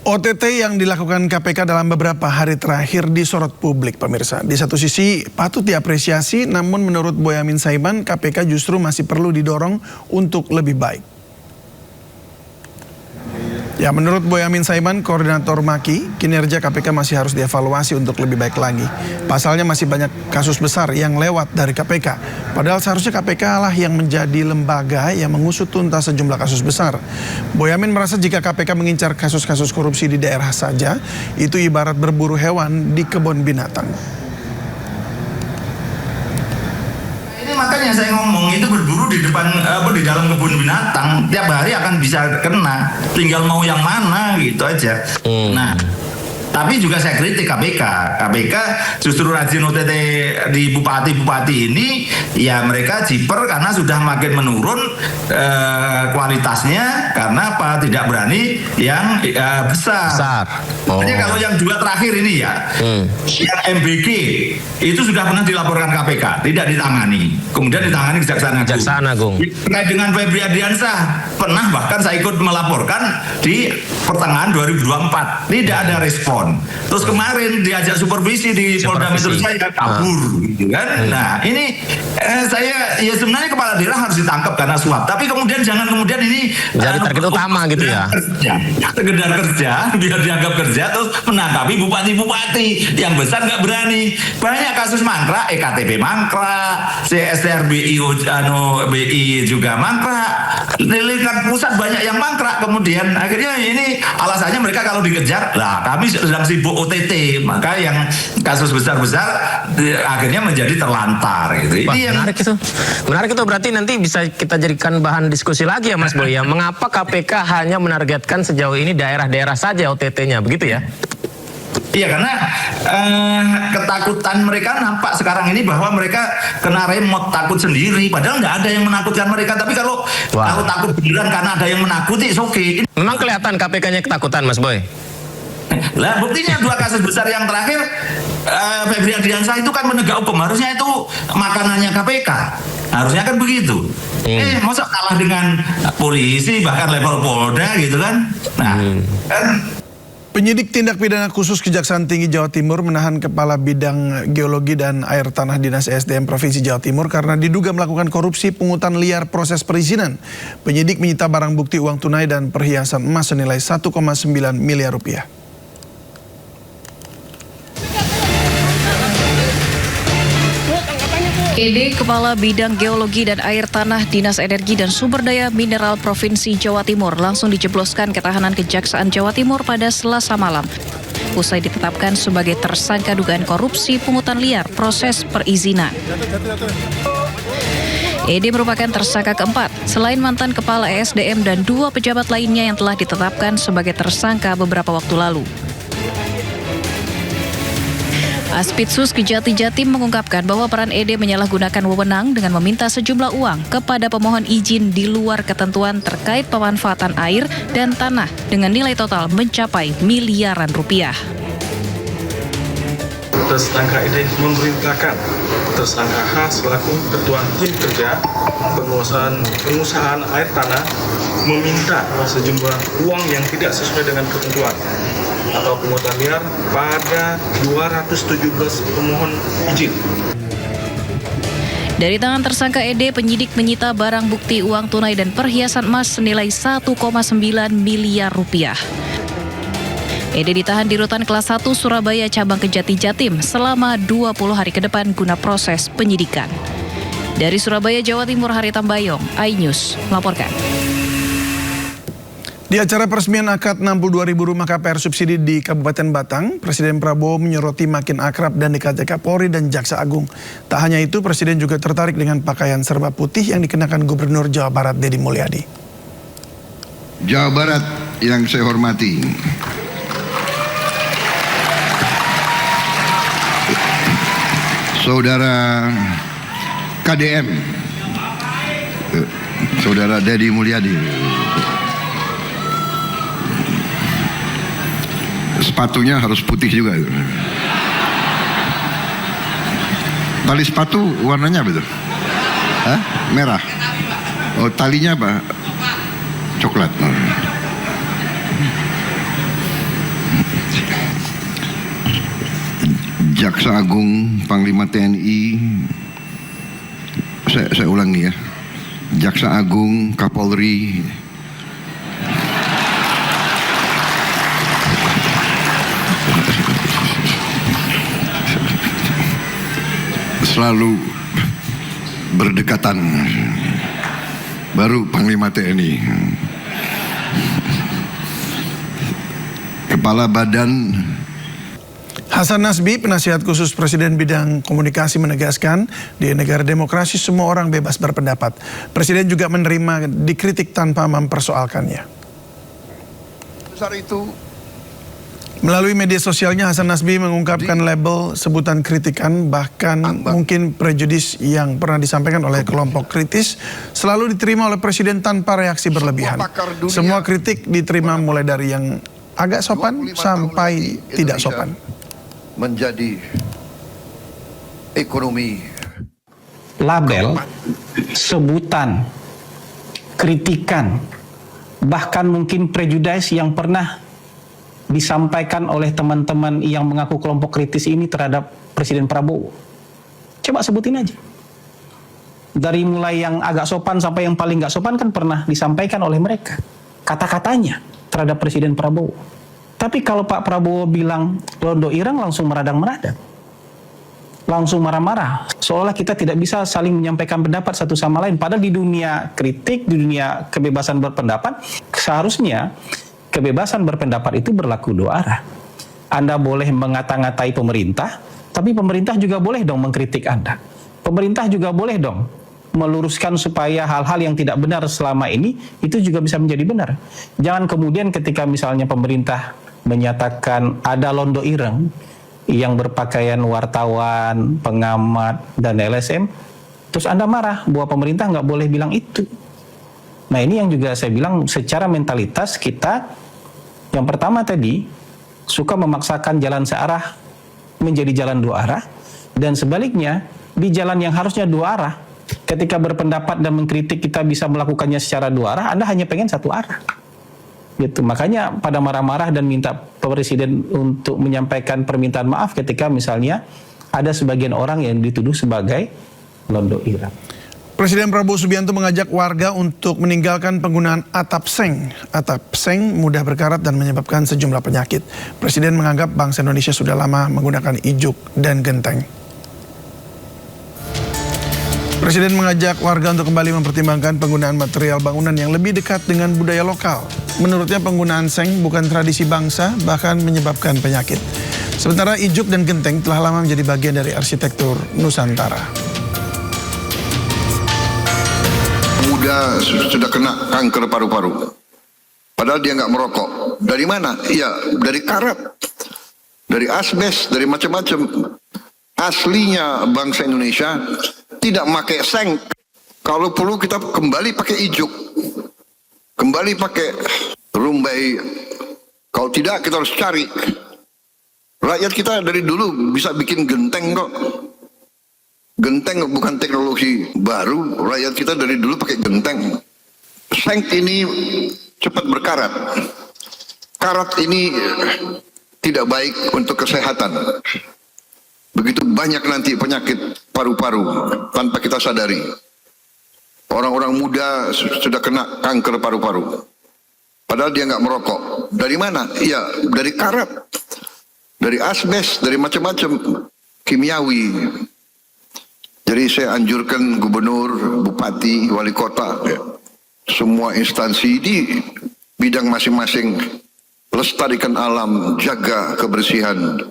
OTT yang dilakukan KPK dalam beberapa hari terakhir disorot publik, pemirsa. Di satu sisi patut diapresiasi, namun menurut Boyamin Saiman, KPK justru masih perlu didorong untuk lebih baik. Ya, menurut Boyamin Saiman, koordinator MAKI, kinerja KPK masih harus dievaluasi untuk lebih baik lagi. Pasalnya masih banyak kasus besar yang lewat dari KPK. Padahal seharusnya KPK lah yang menjadi lembaga yang mengusut tuntas sejumlah kasus besar. Boyamin merasa jika KPK mengincar kasus-kasus korupsi di daerah saja, itu ibarat berburu hewan di kebun binatang. Makanya saya ngomong itu berburu di depan di dalam kebun binatang tiap hari akan bisa kena, tinggal mau yang mana gitu aja. Nah, tapi juga saya kritik KPK justru rajin OTT di bupati-bupati ini, ya mereka jiper karena sudah makin menurun kualitasnya karena apa, tidak berani yang besar. Jadi kalau yang dua terakhir ini ya, yang MBG itu sudah pernah dilaporkan KPK, tidak ditangani, kemudian ditangani Kejaksaan Agung. Terkait dengan Febri Ardiansyah, pernah bahkan saya ikut melaporkan di pertengahan 2024, tidak ada respon. Terus kemarin diajak supervisi di Polda Metro Jaya kabur, gitu kan? Nah ini saya ya sebenarnya kepala daerah harus ditangkap karena suap, tapi kemudian jangan kemudian ini jadi target utama gitu ya. Sekedar kerja, biar dianggap kerja terus menangkapi bupati-bupati yang besar nggak berani. Banyak kasus mangkrak, EKTP mangkrak, CSTRBI BI juga mangkrak, lingkungan pusat banyak yang mangkrak. Kemudian akhirnya ini alasannya mereka kalau dikejar, lah kami sedang sibuk OTT, maka yang kasus besar-besar akhirnya menjadi terlantar gitu. Wah, ini menarik itu berarti nanti bisa kita jadikan bahan diskusi lagi ya Mas Boy ya. Mengapa KPK hanya menargetkan sejauh ini daerah-daerah saja OTT-nya, begitu ya? Iya, karena ketakutan mereka nampak sekarang ini bahwa mereka kena remote, takut sendiri, padahal nggak ada yang menakutkan mereka. Tapi kalau takut beneran karena ada yang menakuti, oke. Memang kelihatan KPK-nya ketakutan, Mas Boy. Lah buktinya dua kasus besar yang terakhir, Febri Ardiansyah itu kan penegak hukum, harusnya itu makanannya KPK, harusnya kan begitu. Masa kalah dengan polisi bahkan level Polda gitu kan? Nah, kan. Penyidik tindak pidana khusus Kejaksaan Tinggi Jawa Timur menahan Kepala Bidang Geologi dan Air Tanah Dinas ESDM Provinsi Jawa Timur karena diduga melakukan korupsi pungutan liar proses perizinan. Penyidik menyita barang bukti uang tunai dan perhiasan emas senilai 1,9 miliar rupiah. ED Kepala Bidang Geologi dan Air Tanah Dinas Energi dan Sumber Daya Mineral Provinsi Jawa Timur langsung dijebloskan ke tahanan Kejaksaan Jawa Timur pada Selasa malam. Usai ditetapkan sebagai tersangka dugaan korupsi pungutan liar proses perizinan. ED merupakan tersangka keempat, selain mantan Kepala ESDM dan dua pejabat lainnya yang telah ditetapkan sebagai tersangka beberapa waktu lalu. Aspitsus Kejati Jatim mengungkapkan bahwa peran ED menyalahgunakan wewenang dengan meminta sejumlah uang kepada pemohon izin di luar ketentuan terkait pemanfaatan air dan tanah dengan nilai total mencapai miliaran rupiah. Tersangka ED memerintahkan tersangka H selaku ketua tim kerja pengusahaan air tanah meminta sejumlah uang yang tidak sesuai dengan ketentuan atau pungutan liar pada 217 pemohon izin. Dari tangan tersangka ED, penyidik menyita barang bukti uang tunai dan perhiasan emas senilai 1,9 miliar rupiah. ED ditahan di Rutan Kelas 1 Surabaya Cabang Kejati Jatim selama 20 hari ke depan guna proses penyidikan. Dari Surabaya, Jawa Timur, Hari Tambayong, iNews melaporkan. Di acara peresmian akad 62.000 rumah KPR subsidi di Kabupaten Batang, Presiden Prabowo menyoroti makin akrab dan dekatnya Kapolri dan Jaksa Agung. Tak hanya itu, Presiden juga tertarik dengan pakaian serba putih yang dikenakan Gubernur Jawa Barat Deddy Mulyadi. Jawa Barat yang saya hormati, Saudara KDM, Saudara Deddy Mulyadi. Sepatunya harus putih juga. Tali sepatu warnanya apa itu? Hah? Merah. Oh, talinya apa? Coklat. Jaksa Agung, Panglima TNI, saya ulangi ya, Jaksa Agung, Kapolri, selalu berdekatan, baru Panglima TNI. Kepala Badan. Hasan Nasbi, penasihat khusus Presiden bidang komunikasi, menegaskan di negara demokrasi semua orang bebas berpendapat. Presiden juga menerima dikritik tanpa mempersoalkannya. Besar itu. Melalui media sosialnya, Hasan Nasbi mengungkapkan label sebutan kritikan, bahkan mungkin prejudis yang pernah disampaikan oleh kelompok kritis selalu diterima oleh Presiden tanpa reaksi berlebihan. Semua kritik diterima mulai dari yang agak sopan sampai tidak sopan. Menjadi ekonomi. Label, sebutan, kritikan, bahkan mungkin prejudis yang pernah disampaikan oleh teman-teman yang mengaku kelompok kritis ini terhadap Presiden Prabowo. Coba sebutin aja. Dari mulai yang agak sopan sampai yang paling nggak sopan kan pernah disampaikan oleh mereka. Kata-katanya terhadap Presiden Prabowo. Tapi kalau Pak Prabowo bilang londo ireng, langsung meradang-meradang. Langsung marah-marah. Seolah kita tidak bisa saling menyampaikan pendapat satu sama lain. Padahal di dunia kritik, di dunia kebebasan berpendapat, seharusnya kebebasan berpendapat itu berlaku dua arah. Anda boleh mengata-ngatai pemerintah, tapi pemerintah juga boleh dong mengkritik Anda. Pemerintah juga boleh dong meluruskan supaya hal-hal yang tidak benar selama ini itu juga bisa menjadi benar. Jangan kemudian ketika misalnya pemerintah menyatakan ada londo ireng yang berpakaian wartawan, pengamat, dan LSM, terus Anda marah bahwa pemerintah nggak boleh bilang itu. Nah ini yang juga saya bilang secara mentalitas kita, yang pertama tadi, suka memaksakan jalan searah menjadi jalan dua arah, dan sebaliknya, di jalan yang harusnya dua arah, ketika berpendapat dan mengkritik kita bisa melakukannya secara dua arah, Anda hanya pengen satu arah. Gitu. Makanya pada marah-marah dan minta Presiden untuk menyampaikan permintaan maaf ketika misalnya ada sebagian orang yang dituduh sebagai londo ireng. Presiden Prabowo Subianto mengajak warga untuk meninggalkan penggunaan atap seng. Atap seng mudah berkarat dan menyebabkan sejumlah penyakit. Presiden menganggap bangsa Indonesia sudah lama menggunakan ijuk dan genteng. Presiden mengajak warga untuk kembali mempertimbangkan penggunaan material bangunan yang lebih dekat dengan budaya lokal. Menurutnya penggunaan seng bukan tradisi bangsa, bahkan menyebabkan penyakit. Sementara ijuk dan genteng telah lama menjadi bagian dari arsitektur Nusantara. Muda sudah kena kanker paru-paru. Padahal dia nggak merokok. Dari mana? Iya, dari karat, dari asbes, dari macam-macam. Aslinya bangsa Indonesia tidak pakai seng. Kalau perlu kita kembali pakai ijuk, kembali pakai rumbai. Kalau tidak kita harus cari. Rakyat kita dari dulu bisa bikin genteng kok. Genteng bukan teknologi baru. Rakyat kita dari dulu pakai genteng. Seng ini cepat berkarat. Karat ini tidak baik untuk kesehatan. Begitu banyak nanti penyakit paru-paru tanpa kita sadari. Orang-orang muda sudah kena kanker paru-paru. Padahal dia nggak merokok. Dari mana? Iya, dari karat, dari asbes, dari macam-macam kimiawi. Jadi saya anjurkan gubernur, bupati, wali kota, ya, semua instansi di bidang masing-masing lestarikan alam, jaga kebersihan.